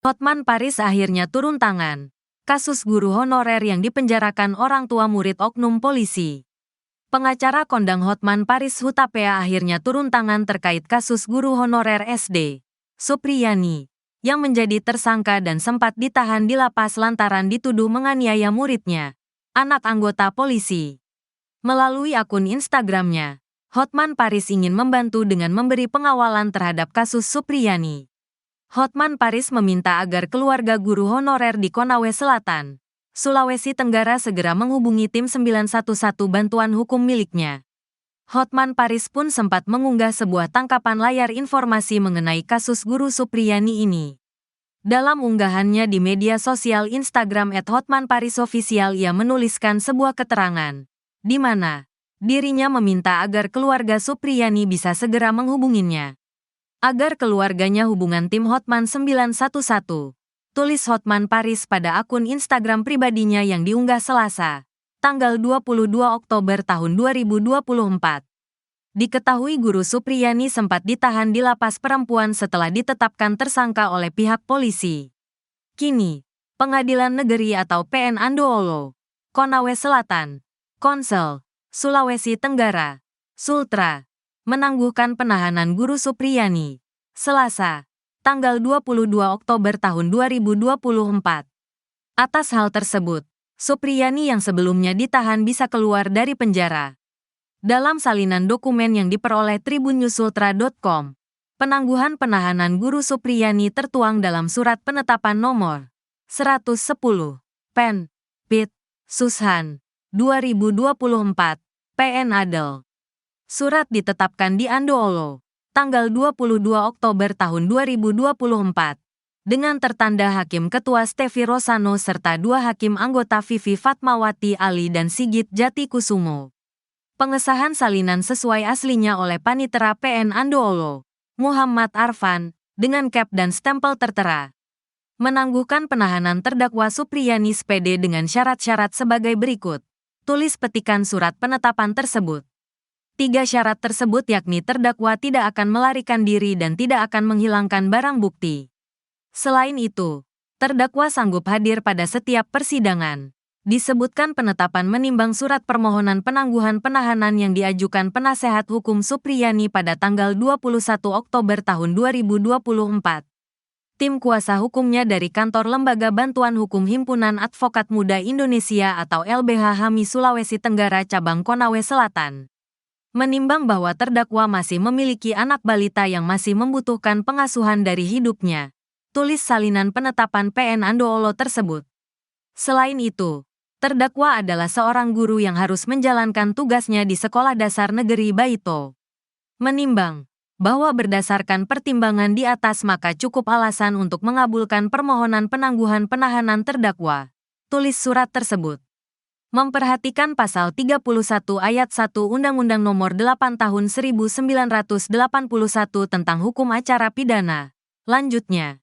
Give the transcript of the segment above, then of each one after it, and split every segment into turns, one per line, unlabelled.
Hotman Paris akhirnya turun tangan. Kasus guru honorer yang dipenjarakan orang tua murid oknum polisi. Pengacara kondang Hotman Paris Hutapea akhirnya turun tangan terkait kasus guru honorer SD, Supriyani, yang menjadi tersangka dan sempat ditahan di lapas lantaran dituduh menganiaya muridnya, anak anggota polisi. Melalui akun Instagramnya, Hotman Paris ingin membantu dengan memberi pengawalan terhadap kasus Supriyani. Hotman Paris meminta agar keluarga guru honorer di Konawe Selatan, Sulawesi Tenggara segera menghubungi tim 911 bantuan hukum miliknya. Hotman Paris pun sempat mengunggah sebuah tangkapan layar informasi mengenai kasus guru Supriyani ini. Dalam unggahannya di media sosial Instagram @hotmanparisofficial ia menuliskan sebuah keterangan, di mana dirinya meminta agar keluarga Supriyani bisa segera menghubunginya. Agar keluarganya hubungan tim Hotman 911, tulis Hotman Paris pada akun Instagram pribadinya yang diunggah Selasa, tanggal 22 Oktober tahun 2024. Diketahui guru Supriyani sempat ditahan di lapas perempuan setelah ditetapkan tersangka oleh pihak polisi. Kini, Pengadilan Negeri atau PN Andoholo, Konawe Selatan, Konsel, Sulawesi Tenggara, Sultra, menangguhkan penahanan guru Supriyani, Selasa, tanggal 22 Oktober tahun 2024. Atas hal tersebut, Supriyani yang sebelumnya ditahan bisa keluar dari penjara. Dalam salinan dokumen yang diperoleh tribunnyusultra.com, penangguhan penahanan guru Supriyani tertuang dalam surat penetapan nomor 110, Pen, Pit, Sushan, 2024, PN Adel. Surat ditetapkan di Andoholo, tanggal 22 Oktober tahun 2024, dengan tertanda Hakim Ketua Stevi Rosano serta 2 hakim anggota Vivi Fatmawati Ali dan Sigit Jati Kusumo. Pengesahan salinan sesuai aslinya oleh Panitera PN Andoholo, Muhammad Arfan, dengan cap dan stempel tertera. Menangguhkan penahanan terdakwa Supriyani SPD dengan syarat-syarat sebagai berikut. Tulis petikan surat penetapan tersebut. 3 syarat tersebut yakni terdakwa tidak akan melarikan diri dan tidak akan menghilangkan barang bukti. Selain itu, terdakwa sanggup hadir pada setiap persidangan. Disebutkan penetapan menimbang surat permohonan penangguhan penahanan yang diajukan penasehat hukum Supriyani pada tanggal 21 Oktober tahun 2024. Tim kuasa hukumnya dari Kantor Lembaga Bantuan Hukum Himpunan Advokat Muda Indonesia atau LBH HAMI Sulawesi Tenggara Cabang Konawe Selatan menimbang bahwa terdakwa masih memiliki anak balita yang masih membutuhkan pengasuhan dari hidupnya. Tulis salinan penetapan PN Andoholo tersebut. Selain itu, terdakwa adalah seorang guru yang harus menjalankan tugasnya di Sekolah Dasar Negeri Baito. Menimbang bahwa berdasarkan pertimbangan di atas maka cukup alasan untuk mengabulkan permohonan penangguhan penahanan terdakwa. Tulis surat tersebut. Memperhatikan pasal 31 ayat 1 Undang-Undang Nomor 8 Tahun 1981 tentang Hukum Acara Pidana. Lanjutnya.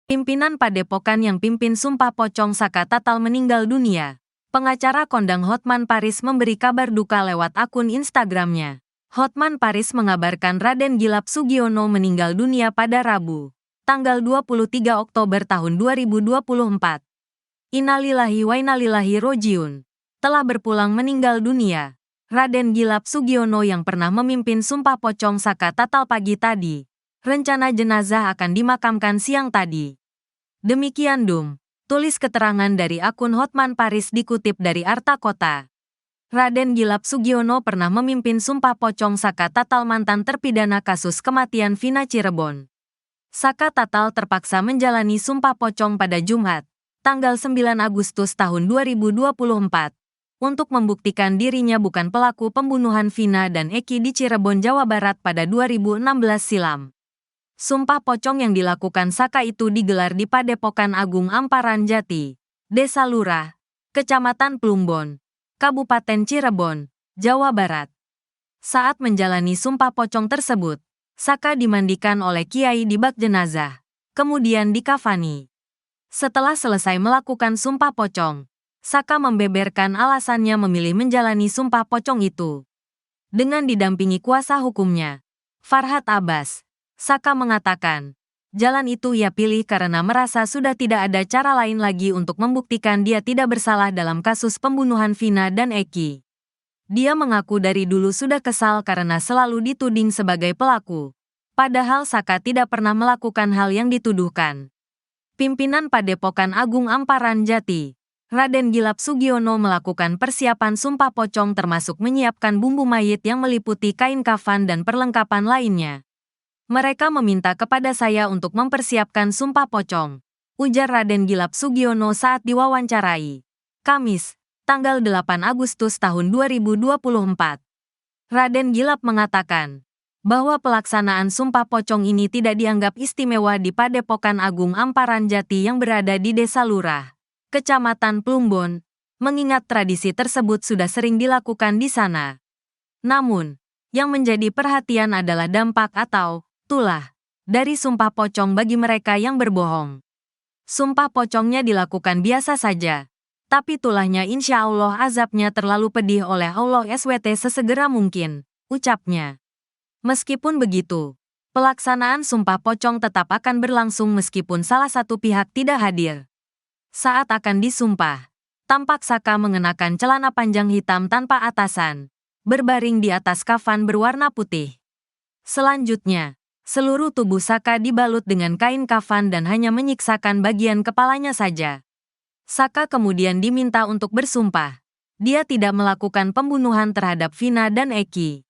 Pimpinan Padepokan yang pimpin Sumpah Pocong Saka Tatal meninggal dunia. Pengacara kondang Hotman Paris memberi kabar duka lewat akun Instagramnya. Hotman Paris mengabarkan Raden Gilap Sugiono meninggal dunia pada Rabu, tanggal 23 Oktober tahun 2024. Innalillahi wa innalillahi rojiun. Telah berpulang meninggal dunia. Raden Gilap Sugiono yang pernah memimpin Sumpah Pocong Saka Tatal pagi tadi. Rencana jenazah akan dimakamkan siang tadi. Demikian tulis keterangan dari akun Hotman Paris dikutip dari Arta Kota. Raden Gilap Sugiono pernah memimpin Sumpah Pocong Saka Tatal mantan terpidana kasus kematian Vina Cirebon. Saka Tatal terpaksa menjalani Sumpah Pocong pada Jumat, tanggal 9 Agustus tahun 2024, untuk membuktikan dirinya bukan pelaku pembunuhan Vina dan Eki di Cirebon, Jawa Barat pada 2016 silam. Sumpah Pocong yang dilakukan Saka itu digelar di Padepokan Agung Amparan Jati, Desa Lurah, Kecamatan Plumbon, Kabupaten Cirebon, Jawa Barat. Saat menjalani Sumpah Pocong tersebut, Saka dimandikan oleh Kiai di bak jenazah, kemudian dikafani. Setelah selesai melakukan Sumpah Pocong, Saka membeberkan alasannya memilih menjalani Sumpah Pocong itu. Dengan didampingi kuasa hukumnya, Farhad Abbas, Saka mengatakan, Jalan itu ia pilih karena merasa sudah tidak ada cara lain lagi untuk membuktikan dia tidak bersalah dalam kasus pembunuhan Vina dan Eki. Dia mengaku dari dulu sudah kesal karena selalu dituding sebagai pelaku. Padahal Saka tidak pernah melakukan hal yang dituduhkan. Pimpinan Padepokan Agung Amparan Jati, Raden Gilap Sugiono melakukan persiapan sumpah pocong termasuk menyiapkan bumbu mayit yang meliputi kain kafan dan perlengkapan lainnya. Mereka meminta kepada saya untuk mempersiapkan sumpah pocong, ujar Raden Gilap Sugiono saat diwawancarai. Kamis, tanggal 8 Agustus tahun 2024. Raden Gilap mengatakan bahwa pelaksanaan sumpah pocong ini tidak dianggap istimewa di Padepokan Agung Amparan Jati yang berada di Desa Lurah, Kecamatan Plumbon, mengingat tradisi tersebut sudah sering dilakukan di sana. Namun, yang menjadi perhatian adalah dampak atau tulah dari sumpah pocong bagi mereka yang berbohong. Sumpah pocongnya dilakukan biasa saja, tapi tulahnya insya Allah azabnya terlalu pedih oleh Allah SWT sesegera mungkin, ucapnya. Meskipun begitu, pelaksanaan sumpah pocong tetap akan berlangsung meskipun salah satu pihak tidak hadir. Saat akan disumpah, tampak Saka mengenakan celana panjang hitam tanpa atasan, berbaring di atas kafan berwarna putih. Selanjutnya, seluruh tubuh Saka dibalut dengan kain kafan dan hanya menyiksakan bagian kepalanya saja. Saka kemudian diminta untuk bersumpah. Dia tidak melakukan pembunuhan terhadap Vina dan Eki.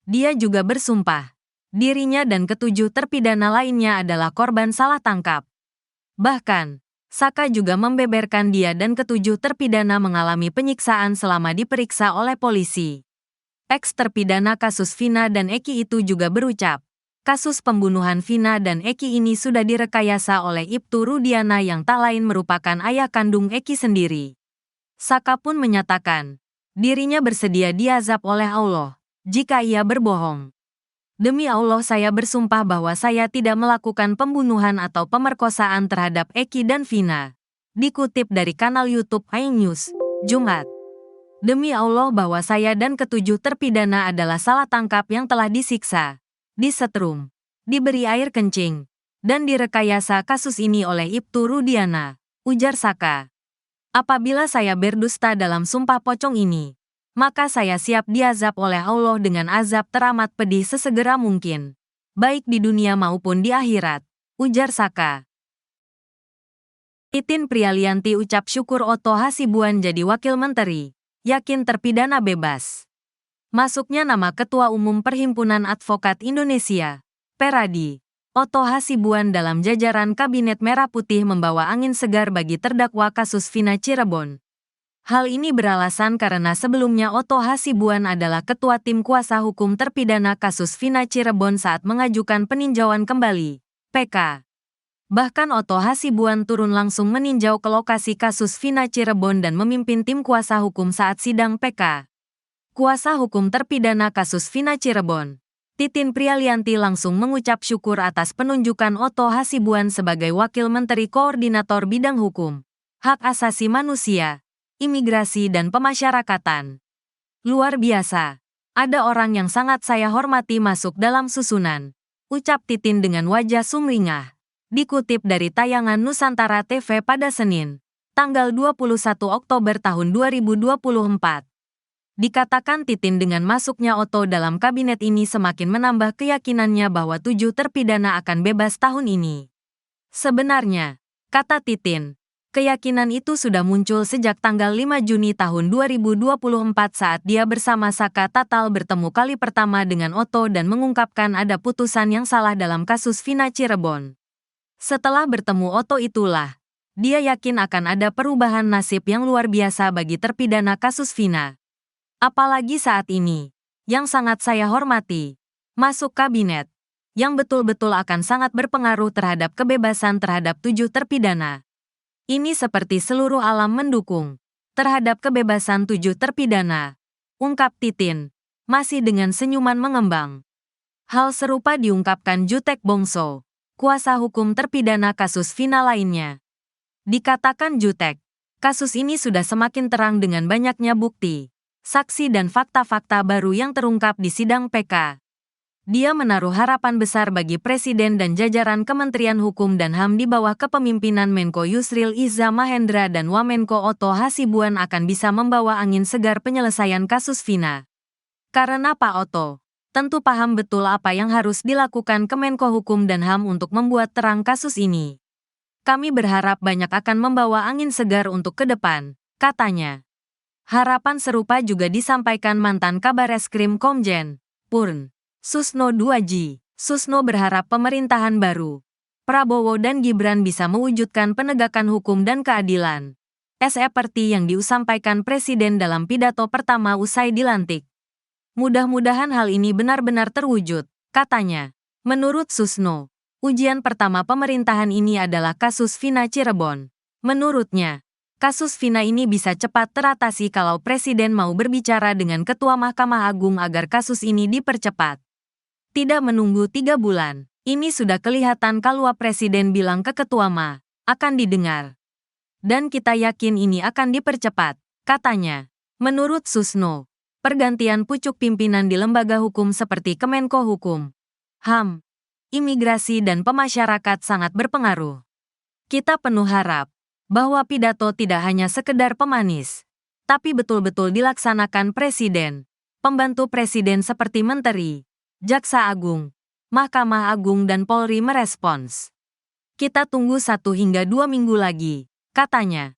Dia juga bersumpah. Dirinya dan ketujuh terpidana lainnya adalah korban salah tangkap. Bahkan, Saka juga membeberkan dia dan ketujuh terpidana mengalami penyiksaan selama diperiksa oleh polisi. Ex-terpidana kasus Vina dan Eki itu juga berucap, kasus pembunuhan Vina dan Eki ini sudah direkayasa oleh Ibtu Rudiana yang tak lain merupakan ayah kandung Eki sendiri. Saka pun menyatakan, dirinya bersedia diazab oleh Allah jika ia berbohong. Demi Allah saya bersumpah bahwa saya tidak melakukan pembunuhan atau pemerkosaan terhadap Eki dan Vina. Dikutip dari kanal YouTube iNews, Jumat. Demi Allah bahwa saya dan ketujuh terpidana adalah salah tangkap yang telah disiksa, disetrum, diberi air kencing, dan direkayasa kasus ini oleh Ibtu Rudiana, ujar Saka. Apabila saya berdusta dalam sumpah pocong ini, maka saya siap diazab oleh Allah dengan azab teramat pedih sesegera mungkin, baik di dunia maupun di akhirat, ujar Saka. Titin Prialianti ucap syukur Oto Hasibuan jadi wakil menteri, yakin terpidana bebas. Masuknya nama Ketua Umum Perhimpunan Advokat Indonesia, Peradi, Oto Hasibuan dalam jajaran Kabinet Merah Putih membawa angin segar bagi terdakwa kasus Vina Cirebon. Hal ini beralasan karena sebelumnya Oto Hasibuan adalah Ketua Tim Kuasa Hukum terpidana kasus Vina Cirebon saat mengajukan peninjauan kembali, PK. Bahkan Oto Hasibuan turun langsung meninjau ke lokasi kasus Vina Cirebon dan memimpin tim kuasa hukum saat sidang PK. Kuasa hukum terpidana kasus Vina Cirebon, Titin Prialianti langsung mengucap syukur atas penunjukan Oto Hasibuan sebagai Wakil Menteri Koordinator Bidang Hukum, Hak Asasi Manusia, Imigrasi dan Pemasyarakatan. Luar biasa, ada orang yang sangat saya hormati masuk dalam susunan, ucap Titin dengan wajah sumringah. Dikutip dari tayangan Nusantara TV pada Senin, tanggal 21 Oktober tahun 2024. Dikatakan Titin dengan masuknya Oto dalam kabinet ini semakin menambah keyakinannya bahwa 7 terpidana akan bebas tahun ini. Sebenarnya, kata Titin, keyakinan itu sudah muncul sejak tanggal 5 Juni tahun 2024 saat dia bersama Saka Tatal bertemu kali pertama dengan Oto dan mengungkapkan ada putusan yang salah dalam kasus Vina Cirebon. Setelah bertemu Oto itulah, dia yakin akan ada perubahan nasib yang luar biasa bagi terpidana kasus Vina. Apalagi saat ini, yang sangat saya hormati, masuk kabinet, yang betul-betul akan sangat berpengaruh terhadap kebebasan terhadap 7 terpidana. Ini seperti seluruh alam mendukung terhadap kebebasan 7 terpidana, ungkap Titin, masih dengan senyuman mengembang. Hal serupa diungkapkan Jutek Bongso, kuasa hukum terpidana kasus Vina lainnya. Dikatakan Jutek, kasus ini sudah semakin terang dengan banyaknya bukti, saksi dan fakta-fakta baru yang terungkap di sidang PK. Dia menaruh harapan besar bagi Presiden dan jajaran Kementerian Hukum dan HAM di bawah kepemimpinan Menko Yusril Iza Mahendra dan Wamenko Otto Hasibuan akan bisa membawa angin segar penyelesaian kasus Vina. Karena Pak Otto tentu paham betul apa yang harus dilakukan Kemenko Hukum dan HAM untuk membuat terang kasus ini. Kami berharap banyak akan membawa angin segar untuk ke depan, katanya. Harapan serupa juga disampaikan mantan Kabareskrim Komjen Purn Susno Duaji. Susno berharap pemerintahan baru Prabowo dan Gibran bisa mewujudkan penegakan hukum dan keadilan, seperti yang disampaikan Presiden dalam pidato pertama usai dilantik. Mudah-mudahan hal ini benar-benar terwujud, katanya. Menurut Susno, ujian pertama pemerintahan ini adalah kasus Vina Cirebon. Menurutnya, kasus Vina ini bisa cepat teratasi kalau Presiden mau berbicara dengan Ketua Mahkamah Agung agar kasus ini dipercepat. Tidak menunggu 3 bulan, ini sudah kelihatan kalau Presiden bilang ke Ketua Ma, akan didengar. Dan kita yakin ini akan dipercepat, katanya. Menurut Susno, pergantian pucuk pimpinan di lembaga hukum seperti Kemenko Hukum, HAM, Imigrasi dan Pemasyarakat sangat berpengaruh. Kita penuh harap bahwa pidato tidak hanya sekedar pemanis, tapi betul-betul dilaksanakan Presiden, pembantu Presiden seperti Menteri, Jaksa Agung, Mahkamah Agung dan Polri merespons. Kita tunggu 1 hingga 2 minggu lagi, katanya.